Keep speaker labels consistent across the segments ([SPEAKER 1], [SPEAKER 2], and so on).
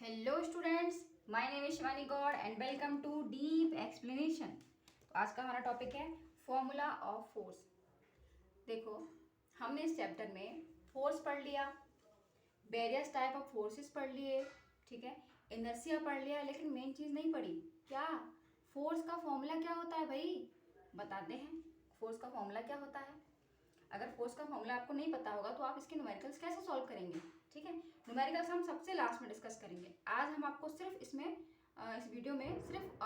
[SPEAKER 1] Hello students, my name is Shivani Gaur and welcome to deep explanation. तो आज का हमारा टॉपिक है फॉर्मूला ऑफ फोर्स। देखो, हमने इस चैप्टर में फोर्स पढ़ लिया, वेरियस टाइप ऑफ फोर्सेस पढ़ लिए, ठीक है, इनर्शिया पढ़ लिया, लेकिन मेन चीज़ नहीं पढ़ी। क्या? फोर्स का फॉर्मूला क्या होता है भाई? बताते हैं फोर्स का फॉर्मूला क्या होता है। अगर फोर्स का फॉर्मूला आपको नहीं पता होगा तो आप इसके न्यूमेरिकल्स कैसे सॉल्व करेंगे? ठीक है, न्यूमेरिकल्स हम सबसे लास्ट में डिस्कस करेंगे। आज हम आपको सिर्फ इसमें इस वीडियो में सिर्फ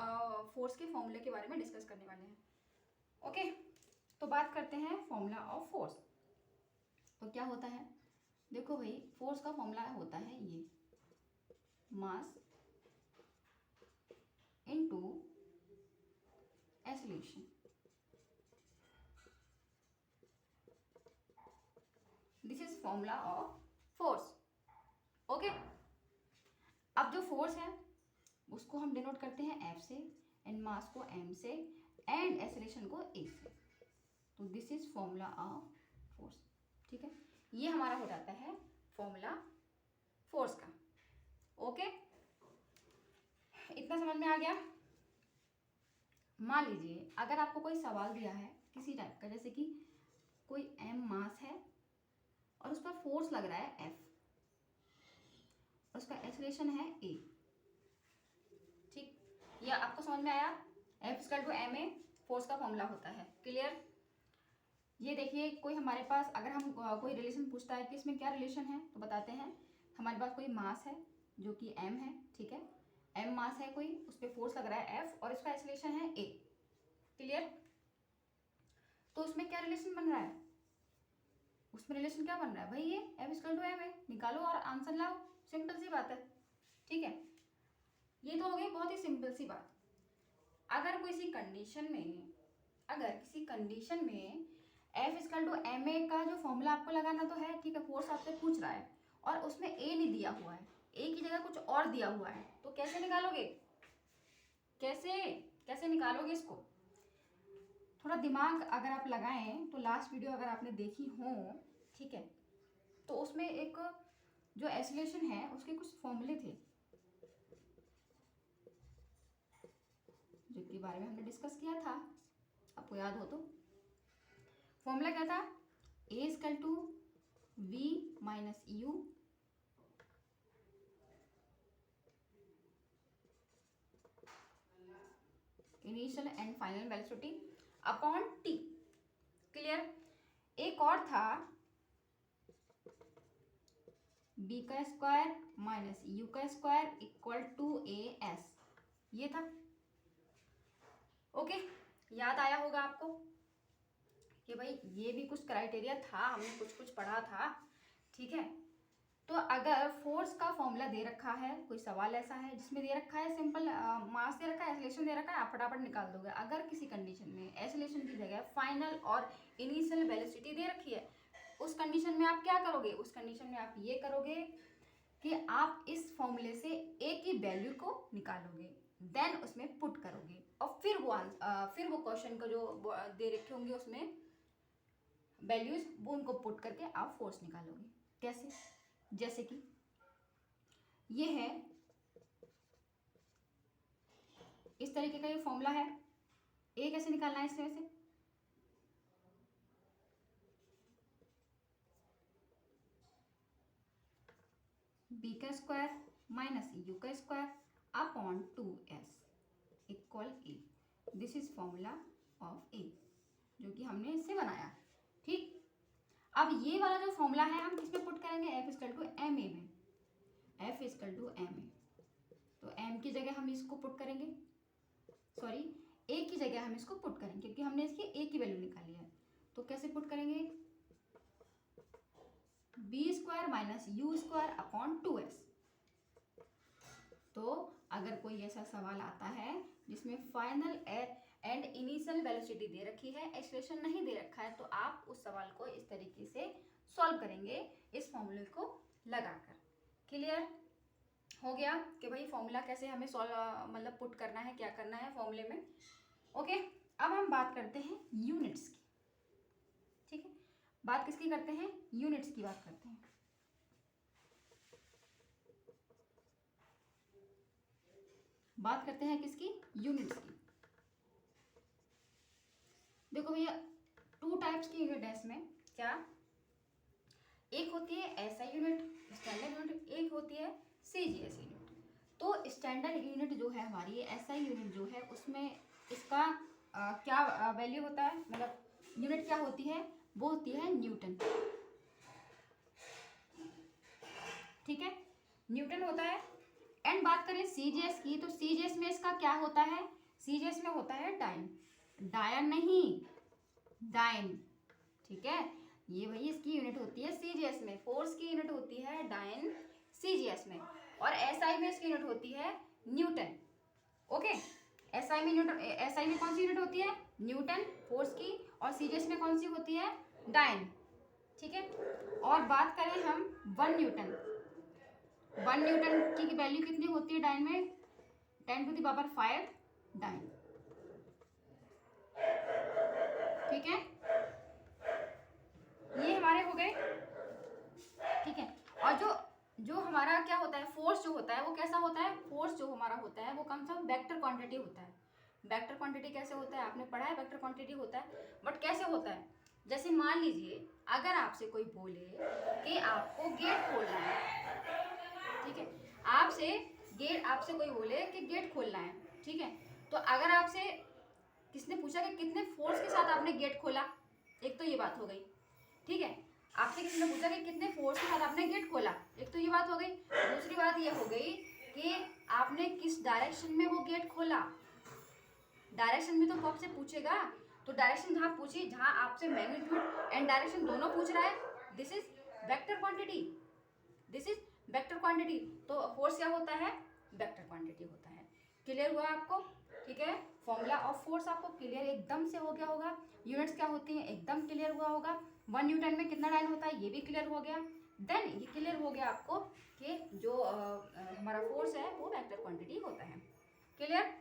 [SPEAKER 1] फोर्स के फॉर्मूले के बारे में डिस्कस करने वाले हैं। ओके, तो बात करते हैं फॉर्मूला ऑफ फोर्स। तो क्या होता है? देखो भाई, फोर्स का फॉर्मूला होता है ये, mass into acceleration. This is formula of force. Okay, अब जो फोर्स है उसको हम डिनोट करते हैं एफ से, एंड मास को एम से, एंड एक्सेलरेशन को ए से। तो this is formula of force. ठीक है, ये हमारा हो जाता है फॉर्मूला फोर्स का। ओके, इतना समझ में आ गया? मान लीजिए अगर आपको कोई सवाल दिया है किसी टाइप का, जैसे कि कोई एम मास है और उस पर फोर्स लग रहा है एफ, उसका एक्सेलरेशन है ए। ठीक, ये आपको समझ में आया? F equal to M A force का फॉर्मूला होता है। क्लियर? ये देखिए, कोई हमारे पास अगर हम कोई रिलेशन पूछता है कि इसमें क्या रिलेशन है, तो बताते हैं हमारे पास कोई मास है जो कि एम है। ठीक है, एम मास है कोई, उस पर फोर्स लग रहा है एफ और इसका एक्सेलरेशन है ए। क्लियर? तो उसमें क्या रिलेशन बन रहा है? उसमें रिलेशन क्या बन रहा है भाई? ये F equal to M A निकालो और आंसर लाओ। सिंपल सी बात है। ठीक है, ये तो हो गई बहुत ही सिंपल सी बात। अगर किसी कंडीशन में F equal to M A का जो फॉर्मूला आपको लगाना तो है, ठीक है, फोर्स आपसे पूछ रहा है और उसमें ए नहीं दिया हुआ है, ए की जगह कुछ और दिया हुआ है, तो कैसे निकालोगे? कैसे निकालोगे इसको? थोड़ा दिमाग अगर आप लगाएं तो लास्ट वीडियो अगर आपने देखी हो, ठीक है, तो उसमें एक जो एक्सेलरेशन है उसके कुछ फॉर्मूले थे जिनके बारे में हमने डिस्कस किया था, आपको याद हो तो। फॉर्मूला क्या था? A equal to V minus U initial and final velocity upon T. Clear? एक और था बी का स्क्वायर माइनस यू का square equal to A S, ये था। ओके, याद आया होगा आपको कि भाई ये भी कुछ क्राइटेरिया था, हमने कुछ कुछ पढ़ा था। ठीक है, तो अगर फोर्स का फॉर्मूला दे रखा है, कोई सवाल ऐसा है जिसमें दे रखा है सिंपल मास दे रखा है, एक्सेलरेशन दे रखा है, आप फटाफट निकाल दोगे। अगर किसी कंडीशन में एक्सेलरेशन की जगह फाइनल और इनिशियल वेलोसिटी दे रखी है, उस कंडीशन में आप क्या करोगे? उस कंडीशन में आप ये करोगे कि आप इस फॉर्मूले से ए की वैल्यू को निकालोगे, देन उसमें पुट करोगे और फिर वो क्वेश्चन को जो दे रखे होंगे उसमें वैल्यूज, वो उनको पुट करके आप फोर्स निकालोगे। कैसे? जैसे कि ये है, इस तरीके का ये फॉर्मूला है। ए कैसे निकालना है इसमें से? बी का स्क्वायर माइनस यू का square upon 2s equal A. This is formula of A, जो कि हमने इससे बनाया। ठीक, अब ये वाला जो फॉर्मूला है हम किसमें पुट करेंगे? F equal to M A में। F equal to M A, तो एम की जगह हम इसको पुट करेंगे, सॉरी ए की जगह हम इसको पुट करेंगे क्योंकि हमने इसकी ए की वैल्यू निकाली है। तो कैसे पुट करेंगे? B square minus u square upon 2s। तो अगर कोई ऐसा सवाल आता है जिसमें फाइनल एंड इनिशियल वेलोसिटी दे रखी है, एक्सेलरेशन नहीं दे रखा है, तो आप उस सवाल को इस तरीके से सॉल्व करेंगे इस फॉर्मूले को लगाकर। क्लियर हो गया कि भाई फॉर्मूला कैसे हमें सॉल्व मतलब पुट करना है, क्या करना है फॉर्मूले में। ओके, अब हम बात करते हैं यूनिट्स की। ठीक है, बात किसकी करते हैं? यूनिट्स की बात करते हैं। बात करते हैं किसकी, यूनिट्स की। देखो भैया 2 टाइप्स की यूनिट है इसमें, क्या, एक होती है एसआई यूनिट स्टैंडर्ड यूनिट, एक होती है सीजीएस यूनिट। तो स्टैंडर्ड यूनिट जो है हमारी, एसआई यूनिट जो है, उसमें इसका क्या वैल्यू होता है, मतलब यूनिट क्या होती है, वो होती है न्यूटन। ठीक है, न्यूटन होता है। एंड बात करें सीजीएस की, तो सीजीएस में इसका क्या होता है, सीजीएस में होता है डाइन, डायन नहीं, डाइन। ठीक है, ये वही इसकी यूनिट होती है सीजीएस में, फोर्स की यूनिट होती है डाइन सीजीएस में, और एसआई में इसकी यूनिट होती है न्यूटन। ओके, एसआई में न्यूटन, एसआई में कौन सी यूनिट होती है, न्यूटन फोर्स की, और सीजीएस में कौन सी होती है, डाइन। ठीक है, और बात करें हम 1 न्यूटन, 1 न्यूटन की वैल्यू कितनी होती है डाइन में, 10⁵ डाइन। ठीक है, ये हमारे हो गए। ठीक है, और जो हमारा क्या होता है, फोर्स जो होता है वो कैसा होता है, फोर्स जो हमारा होता है वो कम से कम वेक्टर क्वांटिटी होता है। वेक्टर क्वांटिटी कैसे होता है, आपने पढ़ा है वेक्टर क्वांटिटी होता है, बट कैसे होता है, जैसे मान लीजिए अगर आपसे कोई बोले कि आपको गेट खोलना है, ठीक है, आपसे कोई बोले कि गेट खोलना है, ठीक है, तो अगर आपसे किसने पूछा कि कितने फोर्स के साथ आपने गेट खोला, एक तो ये बात हो गई। ठीक है, आपसे किसी ने पूछा कि कितने फोर्स के साथ आपने गेट खोला, एक तो ये बात हो गई। दूसरी बात ये हो गई कि आपने किस डायरेक्शन में वो गेट खोला, डायरेक्शन भी तो आपसे पूछेगा, तो डायरेक्शन जहाँ पूछी, जहाँ आपसे मैग्नीट्यूड एंड डायरेक्शन दोनों पूछ रहा है, this is vector quantity, this is vector quantity. तो फोर्स क्या होता है, वेक्टर क्वांटिटी होता है। क्लियर हुआ आपको, ठीक है, फॉर्मूला ऑफ फोर्स आपको क्लियर एकदम से हो गया होगा, यूनिट्स क्या होती हैं एकदम क्लियर हुआ होगा, 1 न्यूटन में कितना डाइन होता है ये भी क्लियर हो गया। देन ये क्लियर हो गया आपको कि जो हमारा फोर्स है वो वेक्टर क्वांटिटी होता है। क्लियर,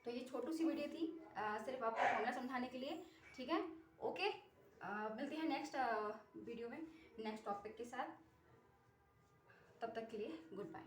[SPEAKER 1] तो ये छोटी सी वीडियो थी, सिर्फ आपको फॉर्मूला समझाने के लिए। ठीक है, ओके, मिलते हैं नेक्स्ट वीडियो में नेक्स्ट टॉपिक के साथ, तब तक के लिए गुड बाय।